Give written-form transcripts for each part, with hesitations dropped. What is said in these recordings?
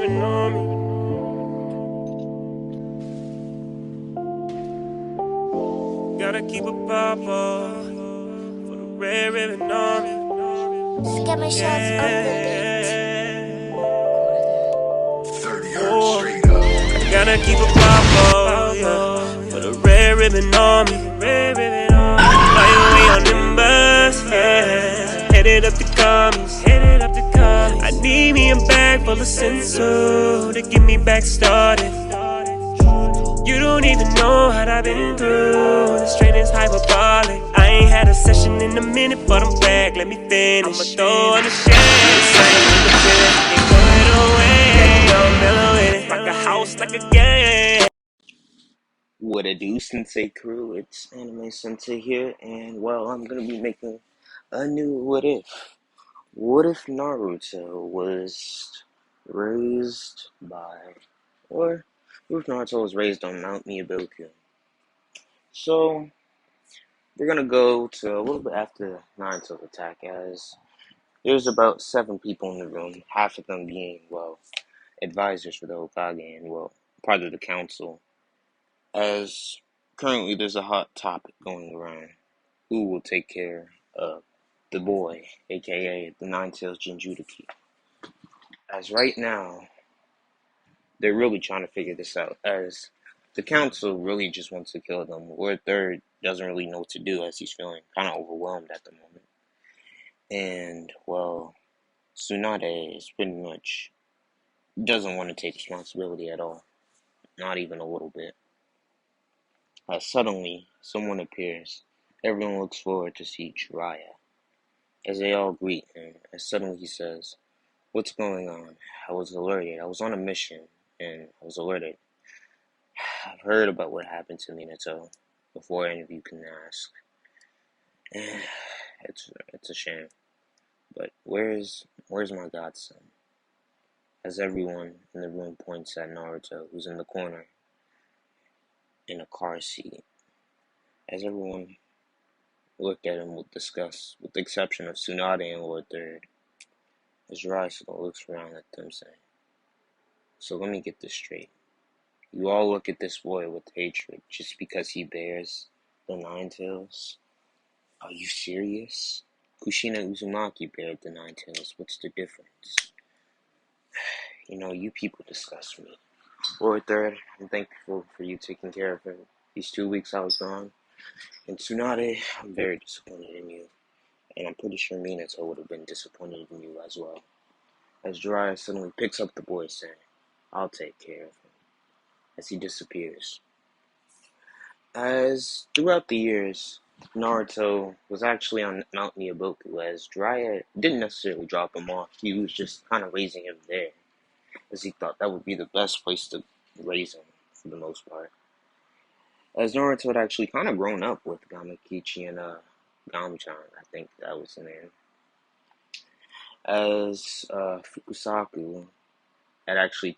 ribbon on me. Gotta keep a papa for the red ribbon on me. Scare my shots on the beat. Oh, I gotta keep a papa, yeah, for the red ribbon on me. Fly away on them bus, yeah. Headed up the commies. I need me a bag full of sensu to get me back started. You don't even know what I've been through. The strain is hyperbolic. I ain't had a session in a minute, but I'm back. Let me finish. I'ma throw on the shade. Ain't going away. I'm mellow in it. Rock a house like a game. What a do, Sensei crew? It's Anime Sensei here, and well, I'm gonna be making a new what if. What if Naruto was raised by, or what if Naruto was raised on Mount Myoboku? So, we're gonna go to a little bit after Naruto's attack, as there's about 7 people in the room, half of them being, well, advisors for the Hokage and, well, part of the council. As currently there's a hot topic going around. Who will take care of the boy, aka the Nine-Tails Jinchuriki? As right now, they're really trying to figure this out, as the council really just wants to kill them. Lord Third doesn't really know what to do, as he's feeling kind of overwhelmed at the moment. And, well, Tsunade is pretty much doesn't want to take responsibility at all. Not even a little bit. Suddenly, someone appears. Everyone looks forward to see Jiraiya. As they all greet him, and suddenly he says, "What's going on? I was alerted. I was on a mission, and I was alerted. I've heard about what happened to Minato before any of you can ask. It's a shame. But where's my godson?" As everyone in the room points at Naruto, who's in the corner in a car seat. As everyone looked at him with disgust, with the exception of Tsunade and Lord Third. As Jiraiya looks around at them, saying, "So let me get this straight. You all look at this boy with hatred just because he bears the Nine Tails? Are you serious? Kushina Uzumaki bared the Nine Tails. What's the difference? You people disgust me. Lord Third, I'm thankful for you taking care of him these 2 weeks I was gone. And Tsunade, I'm very disappointed in you. And I'm pretty sure Minato would have been disappointed in you as well." As Jiraiya suddenly picks up the boy, saying, "I'll take care of him," as he disappears. As throughout the years, Naruto was actually on Mount Myoboku, as Jiraiya didn't necessarily drop him off. He was just kind of raising him there, as he thought that would be the best place to raise him for the most part. As Naruto had actually kind of grown up with Gamakichi and Gamchan, I think that was the name. As Fukusaku had actually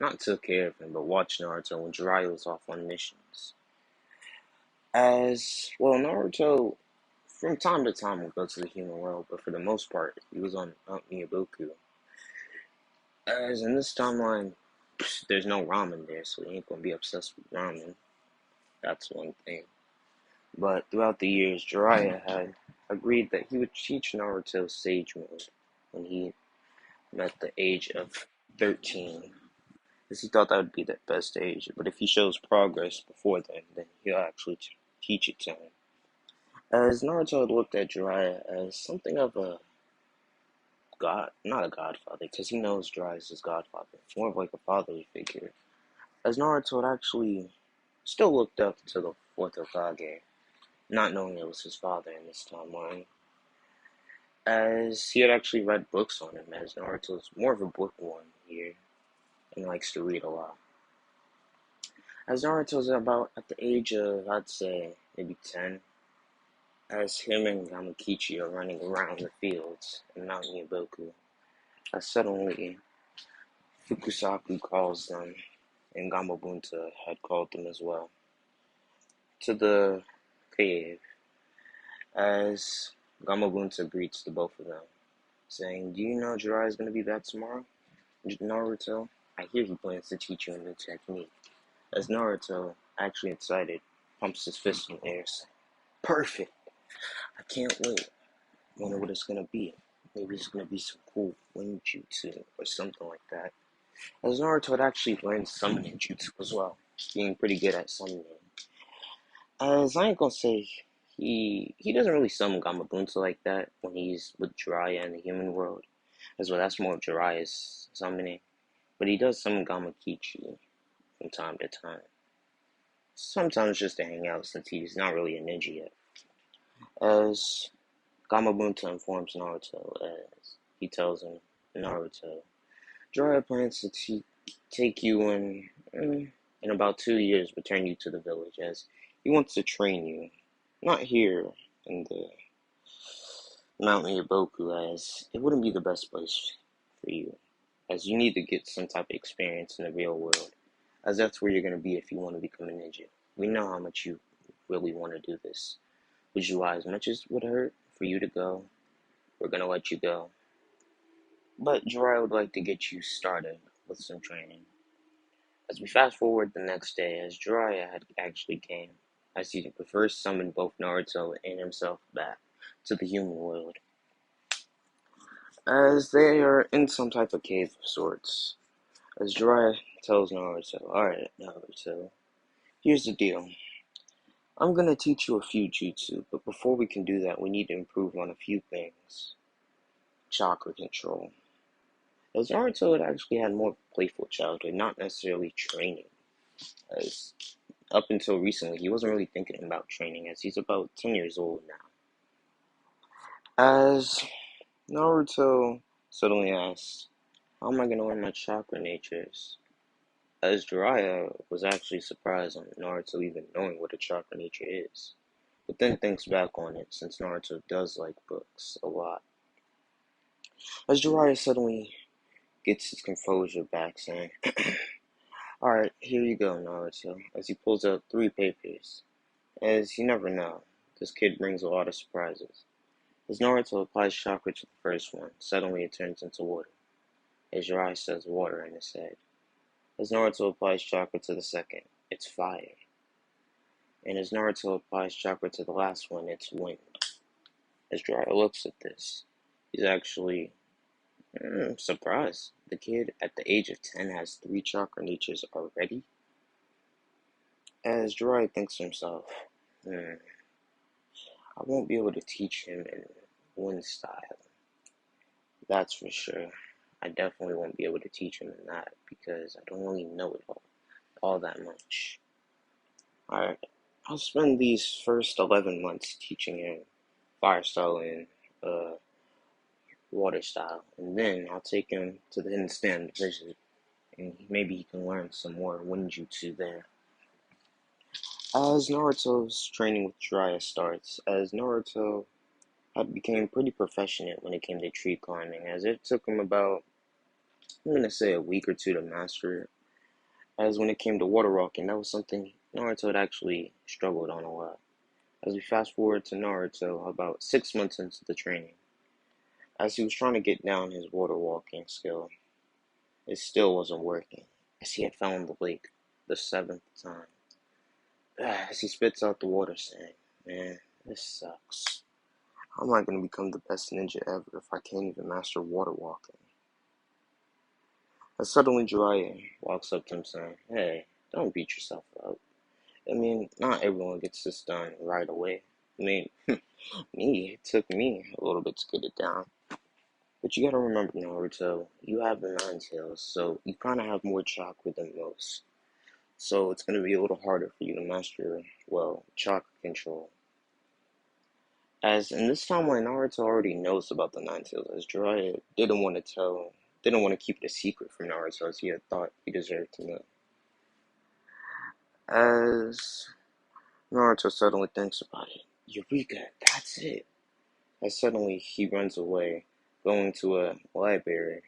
not took care of him, but watched Naruto when Jiraiya was off on missions. As, well, Naruto, from time to time, would go to the human world, but for the most part, he was on Mount Myoboku. As in this timeline, there's no ramen there, so he ain't gonna be obsessed with ramen. That's one thing. But throughout the years, Jiraiya had agreed that he would teach Naruto Sage Mode when he met the age of 13, because he thought that would be the best age. But if he shows progress before then he'll actually teach it to him. As Naruto had looked at Jiraiya as something of a god, not a godfather, because he knows Jiraiya is his godfather. It's more of like a fatherly figure. As Naruto had actually still looked up to the fourth Hokage, not knowing it was his father in this timeline. As he had actually read books on him, as Naruto's more of a bookworm here, and likes to read a lot. As Naruto's about at the age of, I'd say, maybe 10, as him and Gamakichi are running around the fields in Mount Myoboku, as suddenly Fukusaku calls them, and Gamabunta had called them as well, to the cave, as Gamabunta greets the both of them, saying, "Do you know Jiraiya is going to be back tomorrow?" Naruto, I hear he plans to teach you a new technique. As Naruto, actually excited, pumps his fist in the air, saying, "Perfect! I can't wait. Wonder what it's gonna be. Maybe it's gonna be some cool wind jutsu or something like that." As Naruto had actually learned summoning jutsu as well, being pretty good at summoning. As I ain't gonna say he doesn't really summon Gamabunta like that when he's with Jiraiya in the human world, as well that's more of Jiraiya's summoning. But he does summon Gamakichi from time to time. Sometimes just to hang out since he's not really a ninja yet. As Gamabunta informs Naruto as he tells him, Naruto, Jiraiya plans to take you in about 2 years, return you to the village as he wants to train you. Not here in the Mount myoboku as it wouldn't be the best place for you, as you need to get some type of experience in the real world, as that's where you're going to be if you want to become a ninja. We know how much you really want to do this. Would you as much as it would hurt for you to go, we're going to let you go. But Jiraiya would like to get you started with some training. As we fast forward the next day, as Jiraiya had actually came, as he first summoned both Naruto and himself back to the human world. As they are in some type of cave of sorts, as Jiraiya tells Naruto, "Alright, Naruto, here's the deal. I'm gonna teach you a few jutsu, but before we can do that, we need to improve on a few things. Chakra control." As Naruto had actually had more playful childhood, not necessarily training. As up until recently, he wasn't really thinking about training, as he's about 10 years old now. As Naruto suddenly asks, "How am I going to learn my chakra natures?" As Jiraiya was actually surprised on Naruto even knowing what a chakra nature is, but then thinks back on it since Naruto does like books a lot. As Jiraiya suddenly gets his composure back, saying, "Alright, here you go, Naruto," as he pulls out 3 papers. As you never know, this kid brings a lot of surprises. As Naruto applies chakra to the first one, suddenly it turns into water. As Jiraiya says water in his head. As Naruto applies chakra to the second, it's fire. And as Naruto applies chakra to the last one, it's wind. As Jiraiya looks at this, he's actually surprised. The kid at the age of 10 has 3 chakra natures already. As Jiraiya thinks to himself, I won't be able to teach him in wind style. That's for sure. I definitely won't be able to teach him in that because I don't really know it all that much. Alright, I'll spend these first 11 months teaching him fire style and water style, and then I'll take him to the hidden stand to visit, and maybe he can learn some more ninjutsu there. As Naruto's training with Jiraiya starts, as Naruto had became pretty proficient when it came to tree climbing, as it took him about, I'm gonna say, a week or two to master it. As when it came to water walking, that was something Naruto had actually struggled on a lot. As we fast forward to Naruto about 6 months into the training, as he was trying to get down his water walking skill, it still wasn't working, as he had found the lake the 7th time. As he spits out the water saying, "Man, this sucks. How am I going to become the best ninja ever if I can't even master water walking?" As suddenly Jiraiya walks up to him saying, "Hey, don't beat yourself up. I mean, not everyone gets this done right away. I mean, it took me a little bit to get it down. But you gotta remember, Naruto, you have the Nine Tails, so you kinda have more chakra than most. So it's gonna be a little harder for you to master, well, chakra control." As in this timeline, Naruto already knows about the Nine Tails, as Jiraiya didn't want to keep it a secret from Naruto, as he had thought he deserved to know. As Naruto suddenly thinks about it, Eureka, that's it. As suddenly he runs away, going to a library,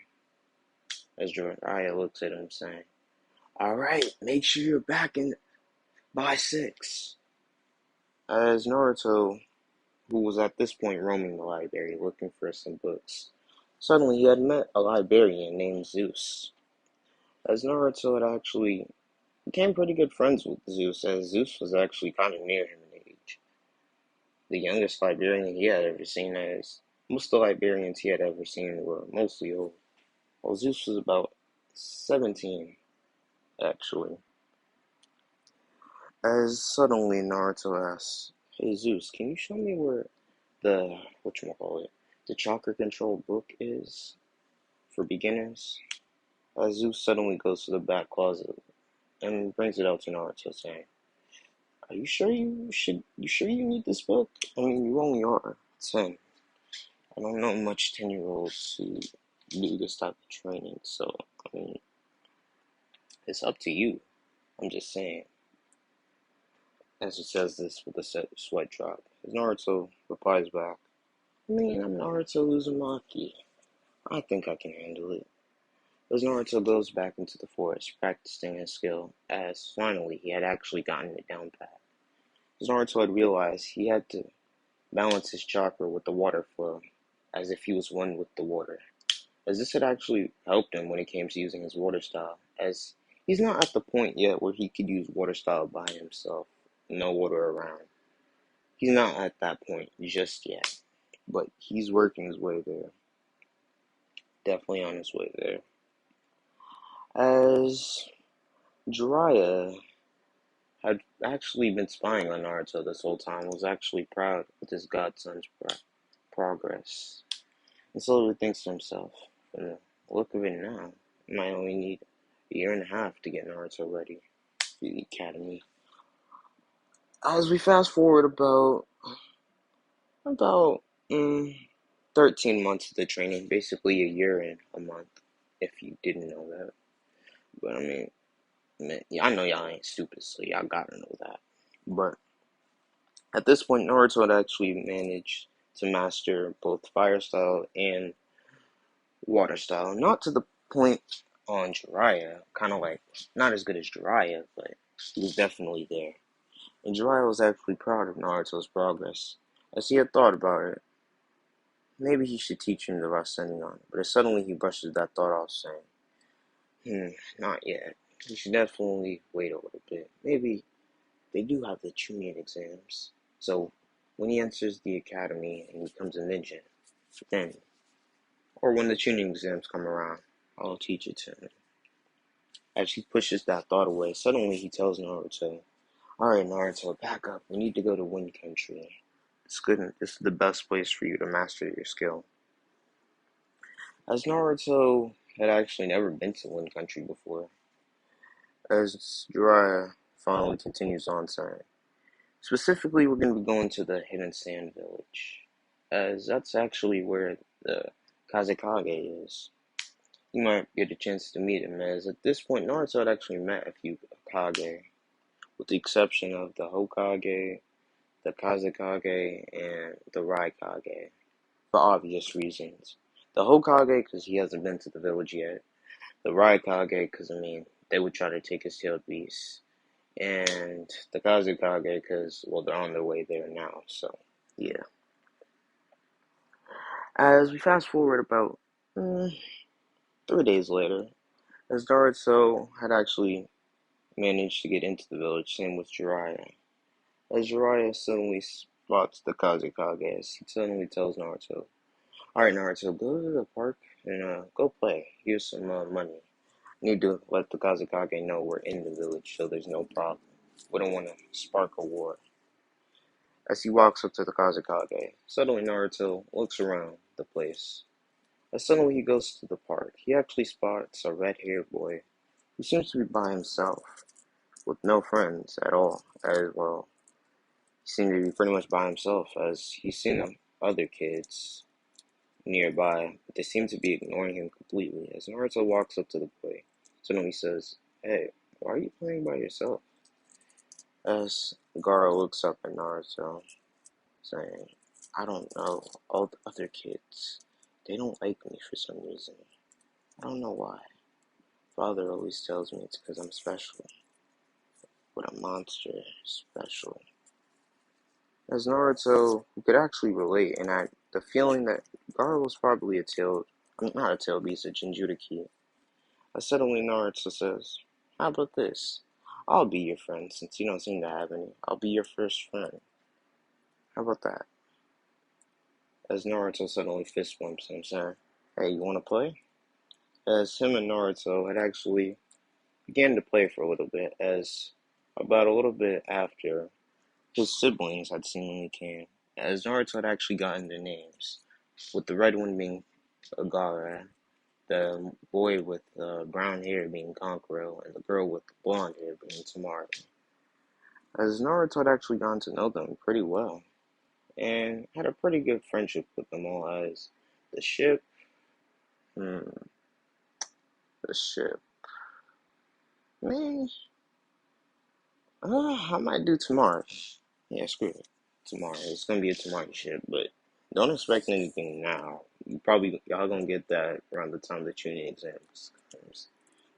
as Jiraiya looks at him saying, "Alright, make sure you're back in by 6. As Naruto, who was at this point roaming the library looking for some books, Suddenly he had met a librarian named Zeus. As Naruto had actually became pretty good friends with Zeus, as Zeus was actually kind of near him in age. The youngest librarian he had ever seen, as most of the librarians he had ever seen were mostly old. Well, Zeus was about 17, actually. As suddenly Naruto asks, "Hey Zeus, can you show me where the whatchamacallit, the chakra control book is for beginners?" As Zeus suddenly goes to the back closet and brings it out to Naruto, saying, "Are you sure you sure you need this book? I mean, you only are 10. I don't know much 10-year-olds who do this type of training, so I mean, it's up to you. I'm just saying." As he says this with a sweat drop, as Naruto replies back, "I mean, I'm Naruto Uzumaki. I think I can handle it." As Naruto goes back into the forest, practicing his skill, as finally he had actually gotten it down pat. As Naruto had realized he had to balance his chakra with the water flow, as if he was one with the water. As this had actually helped him when it came to using his water style, as he's not at the point yet where he could use water style by himself, no water around. He's not at that point just yet, but he's working his way there. Definitely on his way there. As Jiraiya had actually been spying on Naruto this whole time, was actually proud with his godson's progress. And slowly thinks to himself, from the look of it now, I might only need a year and a half to get Naruto ready for the academy. As we fast forward about 13 months of the training, basically a year and a month, if you didn't know that. But I mean, man, yeah, I know y'all ain't stupid, so y'all gotta know that. But at this point, Naruto had actually managed to master both fire style and water style. Not to the point on Jiraiya, kind of like, not as good as Jiraiya, but he was definitely there. And Jiraiya was actually proud of Naruto's progress, as he had thought about it. Maybe he should teach him the Rasengan, but as suddenly he brushes that thought off, saying, not yet. He should definitely wait a little bit. Maybe they do have the Chunin exams. So when he enters the academy and becomes a ninja, then, or when the Chunin exams come around, I'll teach it to him. As he pushes that thought away, suddenly he tells Naruto, "Alright, Naruto, back up. We need to go to Wind Country. It's good. This is the best place for you to master your skill." As Naruto had actually never been to Wind Country before, as Jiraiya finally continues on saying, specifically, we're going to be going to the Hidden Sand Village, as that's actually where the Kazekage is. You might get a chance to meet him, as at this point, Naruto had actually met a few Kage, with the exception of the Hokage, the Kazekage, and the Raikage, for obvious reasons. The Hokage, because he hasn't been to the village yet. The Raikage, because, I mean, they would try to take his tailed beast. And the Kazekage, because, well, they're on their way there now, so, yeah. As we fast forward about 3 days later, as Naruto had actually managed to get into the village, same with Jiraiya. As Jiraiya suddenly spots the Kazekage, he suddenly tells Naruto, "Alright, Naruto, go to the park and go play. Here's some money. Need to let the Kazekage know we're in the village, so there's no problem. We don't want to spark a war." As he walks up to the Kazekage, suddenly Naruto looks around the place. As suddenly he goes to the park, he actually spots a red-haired boy who seems to be by himself, with no friends at all, as well. He seemed to be pretty much by himself, as he's seen other kids nearby, but they seem to be ignoring him completely. As Naruto walks up to the boy, suddenly he says, "Hey, why are you playing by yourself?" As Gaara looks up at Naruto, saying, "I don't know, all the other kids, they don't like me for some reason. I don't know why. Father always tells me it's because I'm special, but a monster special." As Naruto, who could actually relate, and the feeling that Gaara was probably a tailed Not a tail beast, a Jinjuriki. Suddenly Naruto says, how about this? I'll be your friend since you don't seem to have any. I'll be your first friend. How about that? As Naruto suddenly fist bumps him, saying, hey, you wanna play? As him and Naruto had actually began to play for a little bit, as about a little bit after his siblings had seemingly came, as Naruto had actually gotten their names, with the red one being Agara, the boy with brown hair being Kankuro, and the girl with the blonde hair being Tamara. As Naruto had actually gotten to know them pretty well, and had a pretty good friendship with them all, as the ship, hmm, the ship, man, I might do tomorrow. Yeah, screw it. Tomorrow. It's gonna be a tomorrow ship, but don't expect anything now. Y'all gonna get that around the time that tuning exams comes.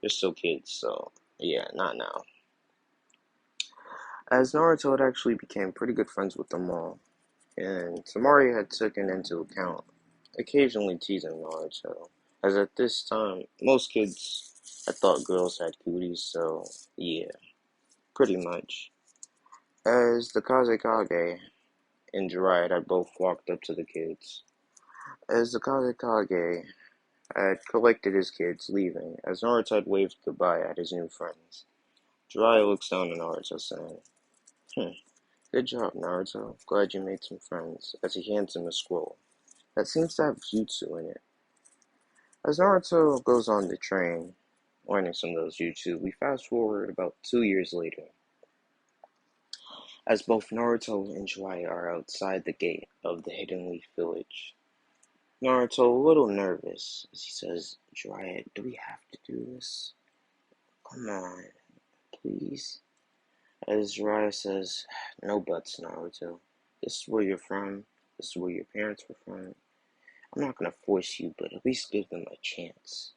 You're still kids, so yeah, not now. As Naruto had actually became pretty good friends with them all, and Tamari had taken into account occasionally teasing Naruto, as at this time most kids had thought girls had cooties, so yeah, pretty much. As the Kazekage and Jiraiya had both walked up to the kids. As the Kazekage had collected his kids, leaving, as Naruto had waved goodbye at his new friends, Jiraiya looks down at Naruto, saying, good job, Naruto. Glad you made some friends, as he hands him a scroll that seems to have jutsu in it. As Naruto goes on the train, learning some of those jutsu, we fast forward about 2 years later, as both Naruto and Jiraiya are outside the gate of the Hidden Leaf Village. Naruto a little nervous as he says, Jiraiya, do we have to do this? Come on, please. As Jiraiya says, no buts, Naruto. This is where you're from. This is where your parents were from. I'm not going to force you, but at least give them a chance.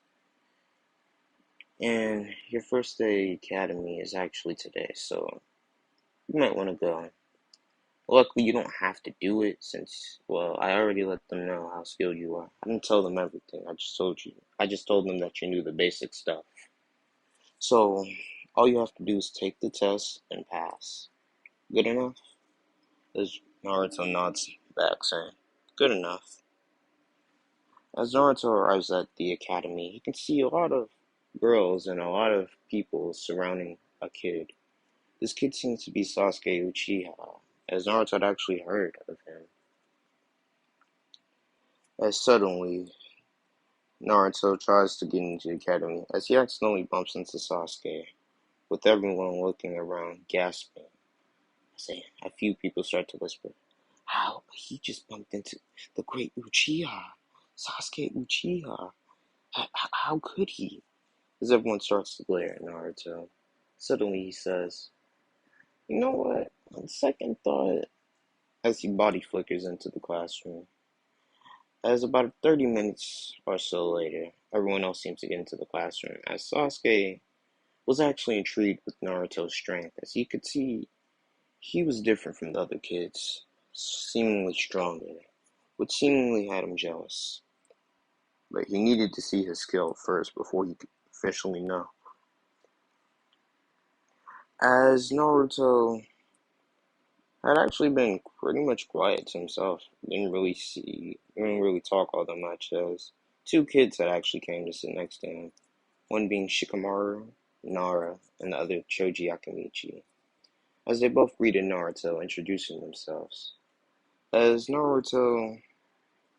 And your first day academy is actually today, so you might want to go. Luckily, you don't have to do it since, well, I already let them know how skilled you are. I didn't tell them everything. I just told you. I just told them that you knew the basic stuff. So, all you have to do is take the test and pass. Good enough? As Naruto nods back, saying, good enough. As Naruto arrives at the academy, he can see a lot of girls and a lot of people surrounding a kid. This kid seems to be Sasuke Uchiha, as Naruto had actually heard of him. As suddenly, Naruto tries to get into the academy, as he accidentally bumps into Sasuke, with everyone looking around, gasping. A few people start to whisper, how? He just bumped into the great Uchiha, Sasuke Uchiha. How could he? As everyone starts to glare at Naruto, suddenly he says, you know what? On second thought, as he body flickers into the classroom. As about 30 minutes or so later, everyone else seems to get into the classroom, as Sasuke was actually intrigued with Naruto's strength, as he could see he was different from the other kids, seemingly stronger, which seemingly had him jealous. But he needed to see his skill first before he could officially know. As Naruto had actually been pretty much quiet to himself, didn't really talk all that much, as two kids had actually came to sit next to him, one being Shikamaru, Nara, and the other Choji Akamichi, as they both greeted Naruto, introducing themselves. As Naruto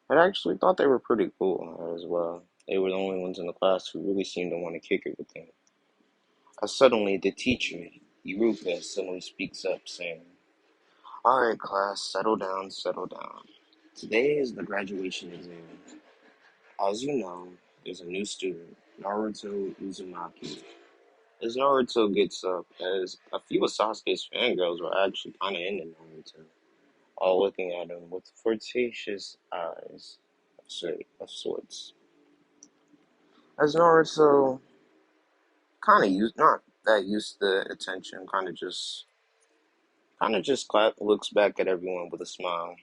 had actually thought they were pretty cool as well. They were the only ones in the class who really seemed to want to kick it with him. As suddenly the teacher, Iruka, suddenly speaks up, saying, alright class, settle down, settle down. Today is the graduation exam. As you know, there's a new student, Naruto Uzumaki. As Naruto gets up, as a few of Sasuke's fangirls were actually kinda into Naruto, all looking at him with flirtatious eyes of sorts. As Naruto not that used to the attention, looks back at everyone with a smile.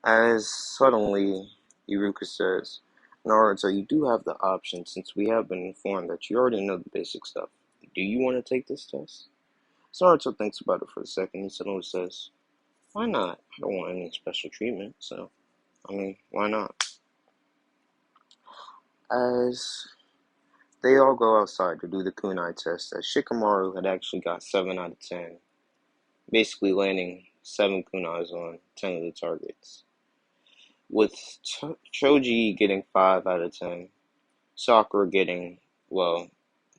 As suddenly, Iruka says, Naruto, you do have the option since we have been informed that you already know the basic stuff. Do you want to take this test? So Naruto thinks about it for a second. He suddenly says, why not? I don't want any special treatment, so, why not? As they all go outside to do the kunai test, as Shikamaru had actually got 7 out of 10, basically landing 7 kunais on 10 of the targets. With Choji getting 5 out of 10, Sakura getting, well,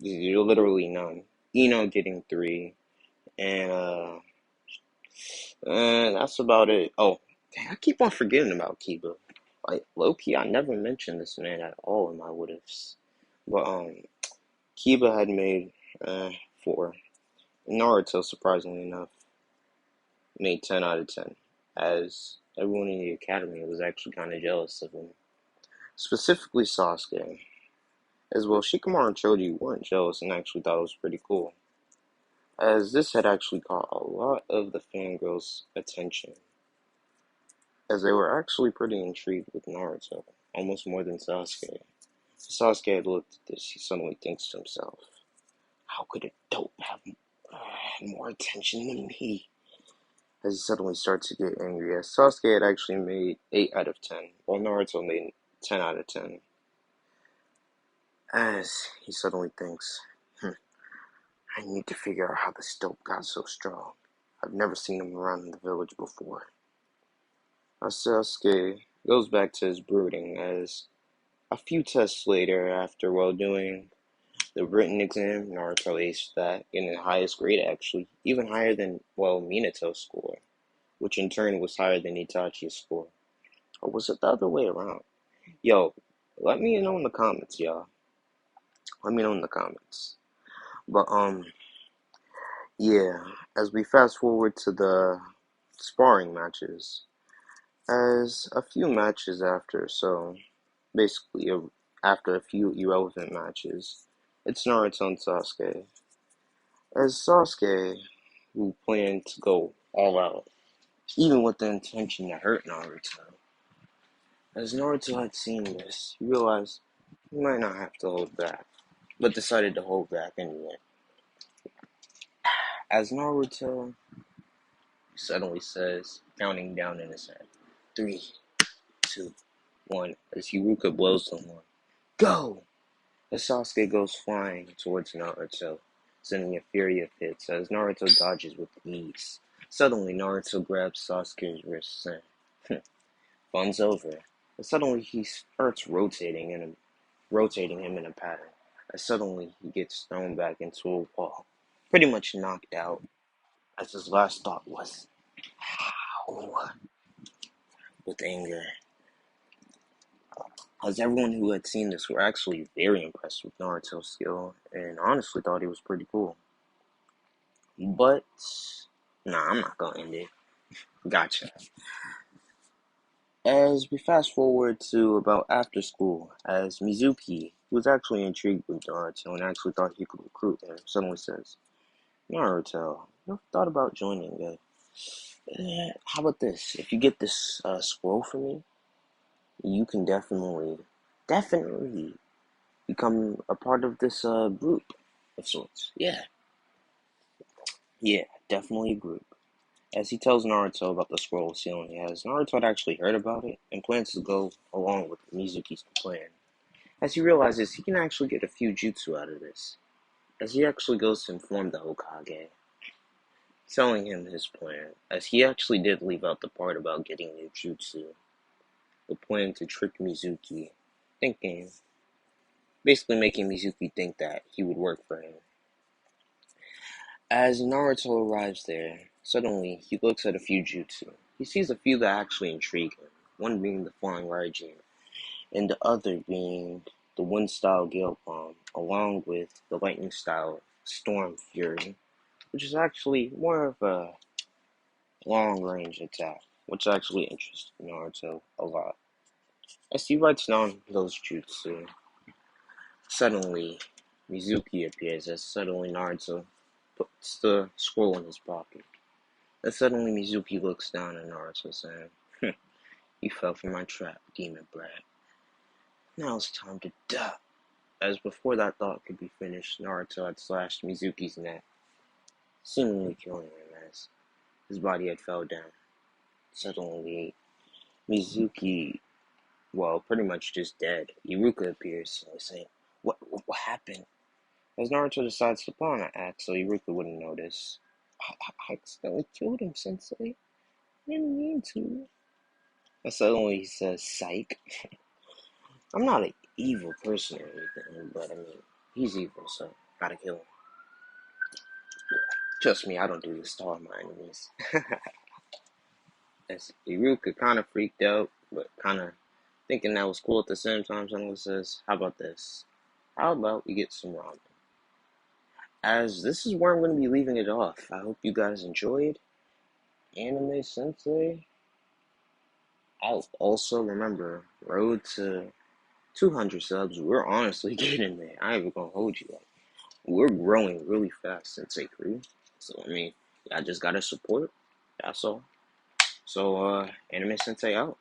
literally none, Ino getting 3, and that's about it. Oh, dang, I keep on forgetting about Kiba. Like, low-key, I never mentioned this man at all in my what-ifs. But, Kiba had made, 4. Naruto, surprisingly enough, made 10 out of 10, as everyone in the academy was actually kind of jealous of him. Specifically Sasuke. As well, Shikamaru and Choji weren't jealous and actually thought it was pretty cool, as this had actually caught a lot of the fangirls' attention, as they were actually pretty intrigued with Naruto, almost more than Sasuke. Sasuke had looked at this, he suddenly thinks to himself, how could a dope have more attention than me? As he suddenly starts to get angry, as Sasuke had actually made 8 out of 10, while Naruto made 10 out of 10. As he suddenly thinks, I need to figure out how this dope got so strong. I've never seen him around in the village before. As Sasuke goes back to his brooding, as a few tests later, after doing the written exam, Naruto aced that, getting the highest grade actually, even higher than, Minato's score, which in turn was higher than Itachi's score. Or was it the other way around? Yo, let me know in the comments, y'all. Let me know in the comments. But, yeah, as we fast forward to the sparring matches, as a few matches after, so basically after a few irrelevant matches, it's Naruto and Sasuke. As Sasuke, who planned to go all out, even with the intention to hurt Naruto. As Naruto had seen this, he realized he might not have to hold back, but decided to hold back anyway. As Naruto suddenly says, counting down in his head, 3, 2, 1, as Hiruka blows someone, go! As Sasuke goes flying towards Naruto, sending a fury of hits as Naruto dodges with ease. Suddenly, Naruto grabs Sasuke's wrist and fun's over. And suddenly, he starts rotating him in a pattern. As suddenly, he gets thrown back into a wall, pretty much knocked out. As his last thought was, "How?" with anger. As everyone who had seen this were actually very impressed with Naruto's skill and honestly thought he was pretty cool. But, nah, I'm not gonna end it. Gotcha. As we fast forward to about after school, as Mizuki, who was actually intrigued with Naruto and actually thought he could recruit him, suddenly says, Naruto, you ever thought about joining how about this? If you get this scroll for me, you can definitely become a part of this group of sorts. Yeah, definitely a group. As he tells Naruto about the scroll ceiling he has, Naruto had actually heard about it and plans to go along with Mizuki's plan. As he realizes he can actually get a few jutsu out of this, as he actually goes to inform the Hokage, telling him his plan, as he actually did leave out the part about getting new jutsu, the plan to trick Mizuki, basically making Mizuki think that he would work for him. As Naruto arrives there, suddenly he looks at a few jutsu. He sees a few that actually intrigue him, one being the Flying Raijin, and the other being the Wind-style Gale Palm, along with the Lightning-style Storm Fury, which is actually more of a long-range attack, which actually interests Naruto a lot. As he writes down those jutsu, suddenly Mizuki appears as suddenly Naruto puts the scroll in his pocket. As suddenly Mizuki looks down at Naruto saying, you fell for my trap, demon brat. Now it's time to die. As before that thought could be finished, Naruto had slashed Mizuki's neck, seemingly killing him as his body had fell down. Suddenly, Mizuki, well, pretty much just dead. Iruka appears, saying, What happened? As Naruto decides to pawn an axe so Iruka wouldn't notice. I accidentally killed him, Sensei. I didn't mean to. And suddenly he says, Psych. I'm not an evil person or anything, but I mean, he's evil, so gotta kill him. Trust me, I don't do this to all my enemies. As Iruka kind of freaked out, but kind of thinking that was cool at the same time, someone says, How about this? How about we get some ramen? As this is where I'm going to be leaving it off. I hope you guys enjoyed. Anime Sensei. I'll also remember, road to 200 subs. We're honestly getting there. I ain't even going to hold you up. We're growing really fast, Sensei Crew. So, I mean, I just got to support. That's all. So, Anime Sensei out.